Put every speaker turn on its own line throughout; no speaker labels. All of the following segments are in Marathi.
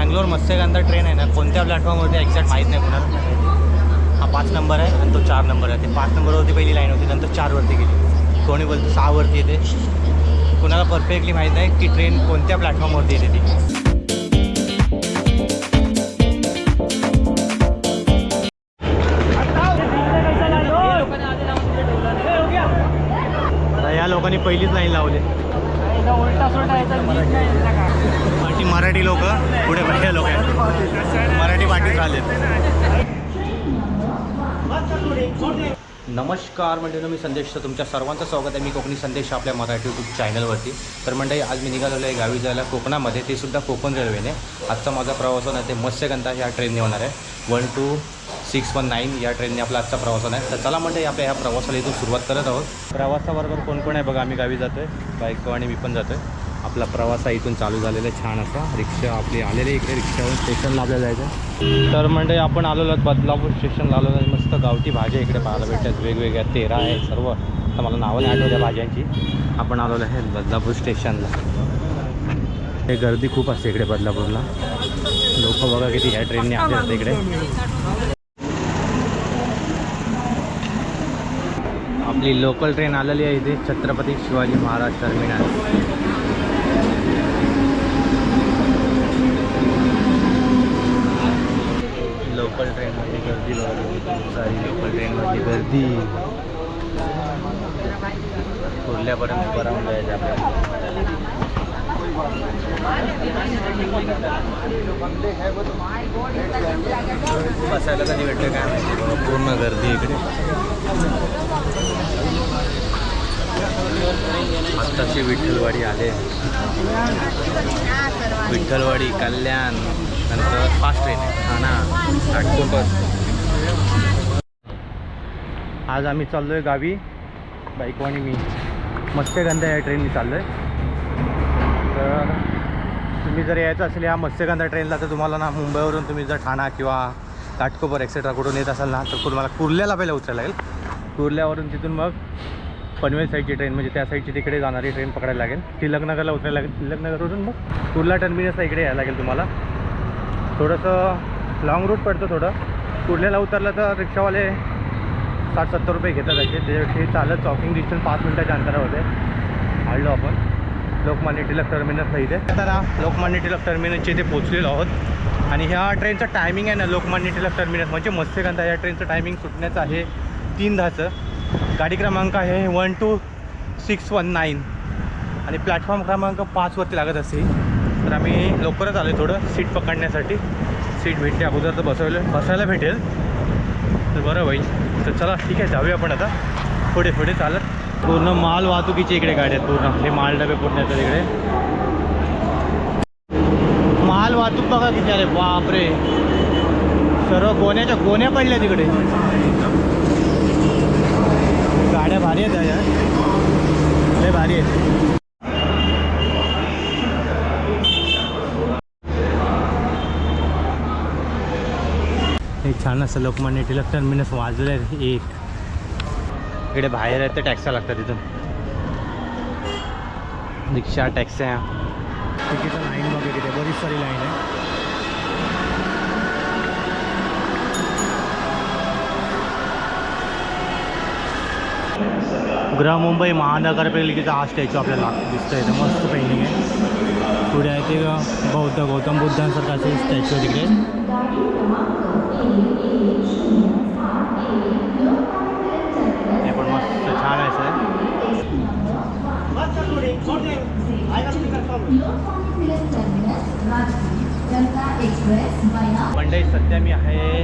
मँगलोर मत्स्यगंधा ट्रेन आहे ना, कोणत्या प्लॅटफॉर्मवरती एक्झॅक्ट माहीत नाही कोणाला. हा 5 नंबर आहे आणि तो 4 नंबर आहे. ते 5 नंबरवरती पहिली लाईन होती, नंतर 4वरती गेली. कोणी बोलतो 6वरती येते. कोणाला परफेक्टली माहीत नाही की ट्रेन कोणत्या प्लॅटफॉर्मवरती येते ती. या लोकांनी पहिलीच लाईन लावली. पाठी मराठी लोक पुढे बैठे लोक आहेत. मराठी पाठीत राहिले. नमस्कार मंडळी, मी संदेश. तुमच्या सर्वांचं स्वागत आहे. मी कोकणी संदेश आपल्या मराठी यूट्यूब चॅनलवरती. तर मंडळी, आज मी निघालेलो आहे गावी जायला कोकणामध्ये, ते सुद्धा कोकण रेल्वेने. आजचा माझा प्रवास होणार ते मत्स्यगंधा या ट्रेनने होणार आहे. 12619 या ट्रेनने आपला आजचा प्रवास होणार आहे. तर चला मंडळी, आपल्या ह्या प्रवासाला इथून सुरुवात करत आहोत. प्रवासाबरोबर कोण कोण आहे बघा. आम्ही गावी जातो आहे, बायको आणि मी पण जातो आहे. आपला प्रवास इथून चालू झालेला आहे. छान असा रिक्षा आपली आलेली इकडे. रिक्षावरून स्टेशनला आपल्याला जायचं. तर मंडळी, आपण आलेलो आहोत बदलापूर स्टेशनला आलेलो आहे. मस्त गावठी भाज्या इकडे पाहायला भेटतात, वेगवेगळ्या 13 आहे सर्व. तर मला नावं नाही आठवत्या भाज्यांची. आपण आलेलो आहे बदलापूर स्टेशनला. हे गर्दी खूप असते इकडे बदलापूरला. लोक बघा किती ह्या ट्रेनने आले होते इकडे. आपली लोकल ट्रेन आलेली आहे इथे, छत्रपती शिवाजी महाराज टर्मिनल. लोकल ट्रेनमध्ये गर्दी बघा, सारी लोकल ट्रेनमध्ये गर्दी. कुर्ल्यापर्यंत उभं राहून जायचं आपल्याला. बसायला कधी भेटलं काय माहिती बघा, पूर्ण गर्दी इकडे. आत्ताची विठ्ठलवाडी आले. विठ्ठलवाडी, कल्याण, नंतर फास्ट ट्रेन आहे ठाणा, घाटकोपर. आज आम्ही चाललो आहे गावी, बायको आणि मी. मत्स्यगंधा या ट्रेनने चाललो आहे. तर तुम्ही जर यायचं असेल या मत्स्यगंधा ट्रेनला, तर तुम्हाला ना मुंबईवरून तुम्ही जर ठाणा किंवा घाटकोपर एक्सेट्रा कुठून येत असाल ना, तर तुम्हाला कुर्ल्याला पहिलं उतरायला लागेल. कुर्ल्यावरून तिथून मग पनवेल साईडची ट्रेन, म्हणजे त्या साईडची तिकडे जाणारी ट्रेन पकडायला लागेल. टिळकनगरला उतरायला लागेल. टिळकनगरवरून मग कुर्ला टर्मिनसला इकडे यायला लागेल तुम्हाला. थोडंसं लॉंग रूट पडतं थोडं. कुर्ल्याला उतरलं तर रिक्षावाले 60-70 रुपये घेतात त्याचे. ते चालत वॉकिंग डिस्टन्स 5 मिनिटाच्या अंतरावर आहे. आलो आपण लोकमान्य टिळक टर्मिनसला इथे. तर लोकमान्य टिळक टर्मिनसच्या इथे पोचलेलो आहोत. आणि ह्या ट्रेनचं टायमिंग आहे ना, लोकमान्य टिळक टर्मिनस म्हणजे मत्स्यगंधा या ट्रेनचं टायमिंग सुटण्याचं आहे 3:10. गाडी क्रमांक आहे 12619 आणि प्लॅटफॉर्म क्रमांक 5वरती लागत असेल. तर आम्ही लवकरच आलो थोडं सीट पकडण्यासाठी. सीट भेटते अगोदर तर बसायला भेटेल तर बरं होईल. तर चला ठीक आहे, जाऊया आपण आता पुढे पुढे चालत. पूर्ण माल वाहतुकीचे इकडे गाड्या आहेत. पूर्ण हे माल डबे पूर्ण येतात इकडे. माल वाहतूक बघा किती आले, बापरे. सर्व गोण्याच्या गोण्या पडल्या तिकडे. गाड्या भारी आहेत यार, लय भारी आहेत. एक छान असं लोकमान्य टिळक टर्मिनस वाजलं आहे. एक इकडे बाहेर आहेत ते टॅक्स्या लागतात तिथून. रिक्षा, टॅक्स्या. तिकीटं लाईन बघा तिथे बरीच सारी लाईन आहे. मुंबई महानगरपालिकेचा हा स्टॅच्यू आपल्याला दिसतोय. इथं मस्त पेंटिंग आहे. पुढे आहे ते गौतम बुद्धांसारखं असे स्टॅच्यू आहे तिकडे. हे पण मस्त छान आहे सर. मंडई, सध्या मी आहे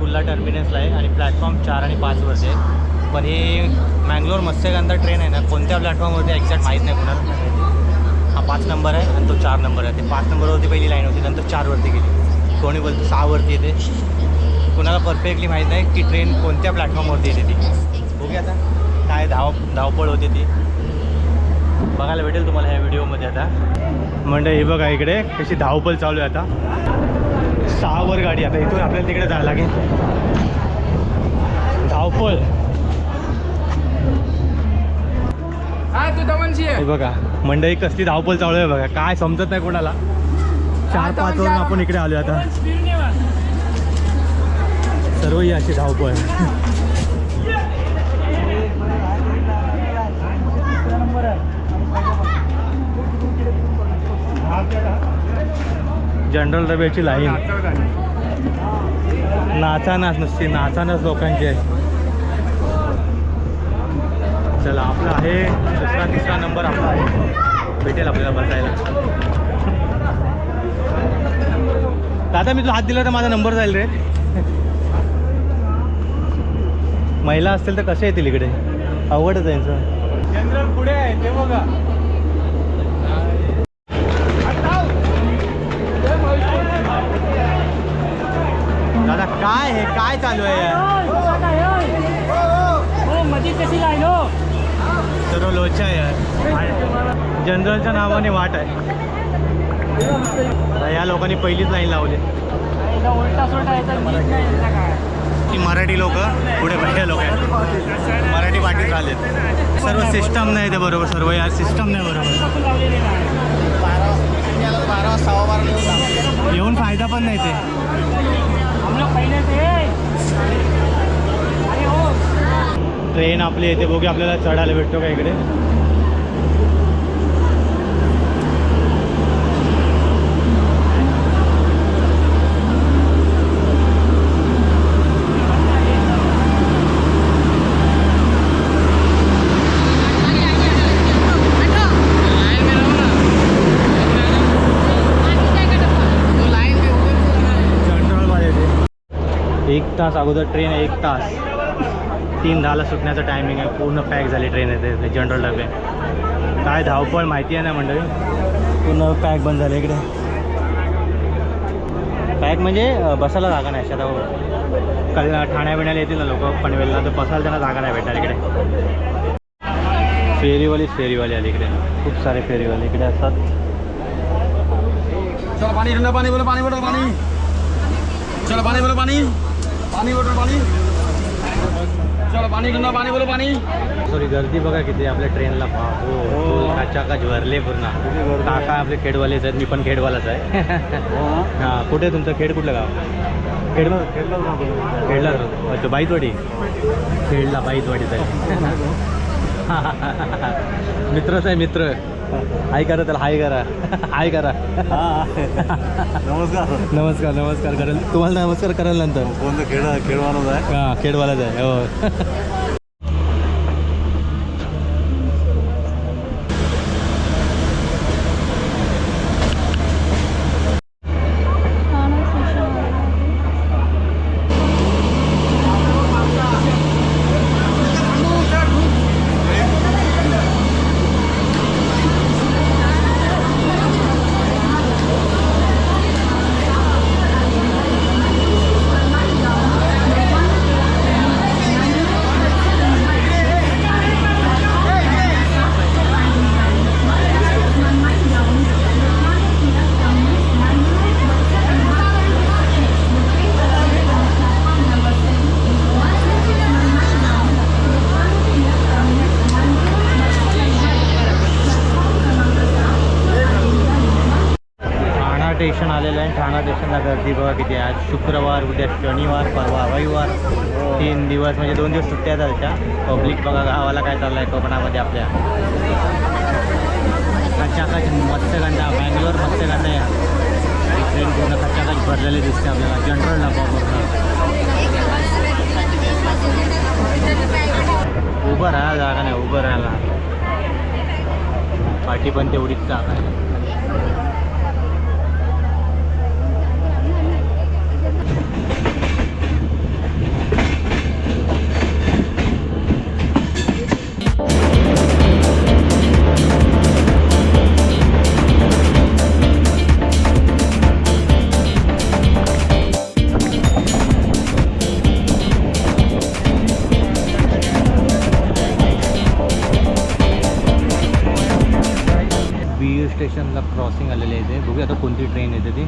कुर्ला टर्मिनसला आहे आणि प्लॅटफॉर्म 4 आणि 5वरती आहे. पण ही मँगलोर मत्स्यगंधा ट्रेन आहे ना, कोणत्या प्लॅटफॉर्मवरती एक्झॅक्ट माहीत नाही कोणाला. हा 5 नंबर आहे आणि तो 4 नंबर आहे. ते 5 नंबरवरती पहिली लाईन होती, नंतर 4वरती गेली. कोणी बोलतो 6वरती येते. कोणाला परफेक्टली माहीत नाही की ट्रेन कोणत्या प्लॅटफॉर्मवरती येते ती. बघूया आता काय धावपळ होते ती बघायला भेटेल तुम्हाला ह्या व्हिडिओमध्ये. आता म्हणजे हे बघा इकडे कशी धावपळ चालू आहे. आता 6वर गाडी. आता इथून आपल्याला तिकडे जायला लागेल. धावपळ हे बघा. मंडई कसली धावपळ चालू आहे बघा. काय समजत नाही कोणाला. 4-5 वरून आपण इकडे आलो आता. सर्व ही अशी धावपळ. General डब्याची line. नाचानाच नुसती नाचानाच लोकांची आहे. चला आपला आहे 2रा-3रा नंबर आपला आहे. भेटेल आपल्याला बसायला. दादा मी तुला हात दिला तर माझा नंबर जाईल रे. महिला असतील तर कसे येतील इकडे? अवघडच आहे यांचं. जनरल पुढे आहे ते बघा. दादा काय हे काय चालू आहे यार?
मध्ये कशी राहिलो
सर्व लोचा आहे यार. जनरलच्या नावाने वाट आहे. या लोकांनी पहिलीच लाईन लावली.
उलटा सोलटा
ती मराठी लोक पुढे पहिल्या लोक आहेत. मराठी पाठीत राहिलेत. सर्व सिस्टम नाही ते बरोबर. सर्व यार सिस्टम नाही बरोबर. येऊन फायदा पण नाही ते. ट्रेन आपली येते बघू आपल्याला चढायला भेटतो का इकडे. एक तास अगोदर ट्रेन आहे. 1 तास 3:10ला सुटण्याचं टायमिंग आहे. पूर्ण पॅक झाली ट्रेन येते जनरल डबे. काय धावपळ माहिती आहे ना मंडळी. पूर्ण पॅक बंद झाले इकडे. पॅक म्हणजे बसायला जागा नाही. आता ठाण्या बिण्याला येतील ना लोक पनवेलला तर बसायला त्यांना जागा नाही भेटणार इकडे. फेरीवाली आली इकडे. खूप सारे फेरीवाले इकडे असतात.
चलो पानी ठंडा पानी बोलो पानी बोतल पानी. चलो पानी बोलो पानी. पानी बोतल पानी. चलो पानी ठंडा पानी बोलो पानी.
सॉरी गर्दी बघा किती आपल्या ट्रेनला. काचाकाच भरले पूर्ण. काका आपले खेडवालेच आहेत. मी पण खेडवालाच आहे. हां कुठे तुमचं खेड कुठलं गाव? खेडला. अच्छा बाईतवाडी. खेडला बाईतवाडीच आहे. मित्रच आहे मित्र. हाय करा त्याला. हाय करा. हाय करा.
नमस्कार.
नमस्कार करेल तुम्हाला. नमस्कार कराल नंतर.
कोणतं खेळवालाच आहे.
हां खेडवालाच आहे. हो. स्टेशन आलेलं आहे. ठाणा स्टेशनला गर्दी बघा किती आहे. आज शुक्रवार, उद्या शनिवार, परवा रविवार. 3 दिवस म्हणजे 2 दिवस सुट्ट्या झाल्या. पब्लिक बघा गावाला काय चाललं आहे कोकणामध्ये आपल्या. खचाखच मत्स्यगंधा. बँगलोर मत्स्यगंधा या ट्रेन पूर्ण खचाखच भरलेली दिसते आपल्याला. जनरल डबा पूर्ण. उभं राहायला जागा नाही. उभं राहायला पाठी पण तेवढीच जागा आहे. स्टेशनला क्रॉसिंग आलेले आहे. ते बघूया आता कोणती ट्रेन येते. ती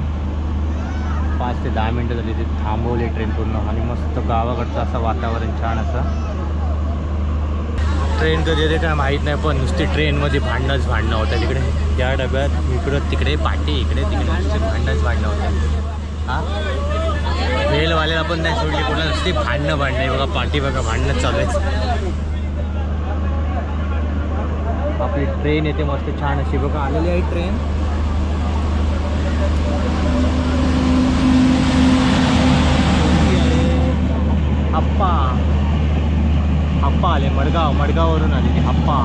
5 ते 10 मिनटं झाली. ते थांबवले ट्रेन पूर्ण. आणि मस्त गावाकडचं असं वातावरण छान असं. ट्रेन कधी येते काय माहीत नाही. पण नुसती ट्रेनमध्ये भांडणं होतं तिकडे. या डब्यात इकडं तिकडे पाठी इकडे तिकडे नुसते भांडणच वाढलं होतं. हां रेलवाल्याला पण नाही सोडली, कोणाला नुसती भांडणं बघा पाठी बघा भांडणं चालू आहे. आपली ट्रेन येते मस्त छान अशी बघा आलेली आहे ट्रेन. हप्पा आले मडगाववरून आलेली हप्पा.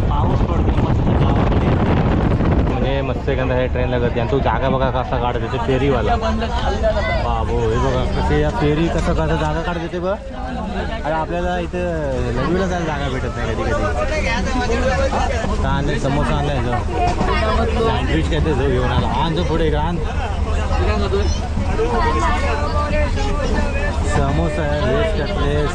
पाऊस पडतो मस्त गावामध्ये म्हणजे मत्स्यगंधा हे ट्रेनला करते. आणि तो जागा बघा कसा काढत येते फेरीवाला. बाबो हे बघा कसे या फेरी कसं जागा काढत येते बघ. अरे आपल्याला इथं लघवीला जायला जागा भेटत नाही कधी कधी. का आणलं समोसा आणलाय जो सँडविच काय ते जो घेऊन आला. आण जो पुढे आण समोसा आहे व्हेज कटलेस.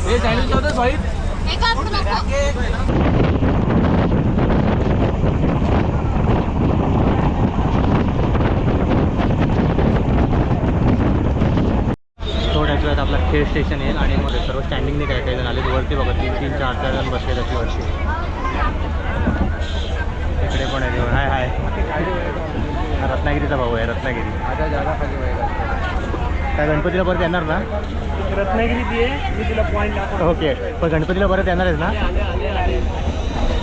थोड्याच वेळात आपला खेळ स्टेशन येईल आणि मग सर्व स्टँडिंगने काय काही जण आले वरती बघा 3-3, 4-4 जण बसले त्याची वरती. इकडे पण आहे हाय हाय रत्नागिरीचा भाऊ आहे रत्नागिरी. काय गणपतीला परत येणार ना?
रत्नागिरी ती आहे मी तुला पॉईंट दाखवतो.
ओके पण गणपतीला परत येणार आहेस ना?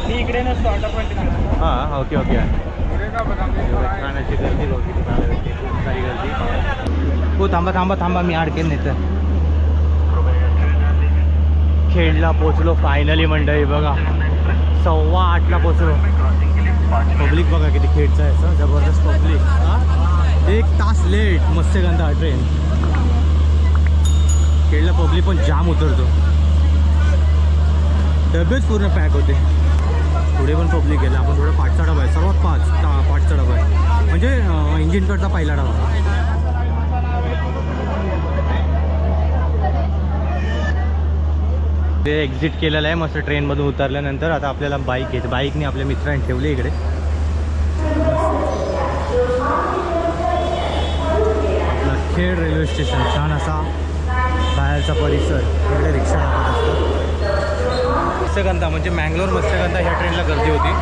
मी इकडे नसतो ऑर्डर पॉईंट.
हां ओके ओके. छान अशी गर्दी बघ खूप सारी गर्दी. हो थांबा मी अडकेन नाही तर. खेडला पोचलो फायनली मंडळी बघा 8:15ला पोचलो. पब्लिक बघा किती खेडचं आहे असं जबरदस्त पब्लिक. 1 तास लेट मत्स्यगंधा ट्रेन. खेडला पब्लिक पण जाम उतरतो. डबेच पूर्ण पॅक होते. पुढे पण पब्लिक गेला. आपण थोडं पाठचा डबा आहे सर्वात पाठचा डबा आहे म्हणजे इंजिनकडचा पहिला डबा. ते एक्झिट केलेलं आहे मस्त ट्रेनमधून उतरल्यानंतर. आता आपल्याला बाईकने आपल्या मित्रांनी ठेवले इकडे. आपला खेड रेल्वे स्टेशन छान असा बाहेरचा परिसर. इकडे रिक्षा टाकत असतात. मत्स्यगंधा म्हणजे मँगलोर मत्स्यगंधा ह्या ट्रेनला गर्दी होती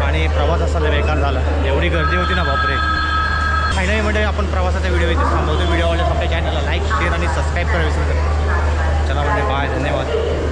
आणि प्रवास असा बेकार झाला. एवढी गर्दी होती ना बापरे. फायनली म्हणजे आपण प्रवासाचा व्हिडिओ इथे थांबवतो. व्हिडिओ आवडल्यास आपल्या चॅनलला लाईक शेअर आणि सबस्क्राईब करा विसरू नका. चला म्हणजे बाय धन्यवाद.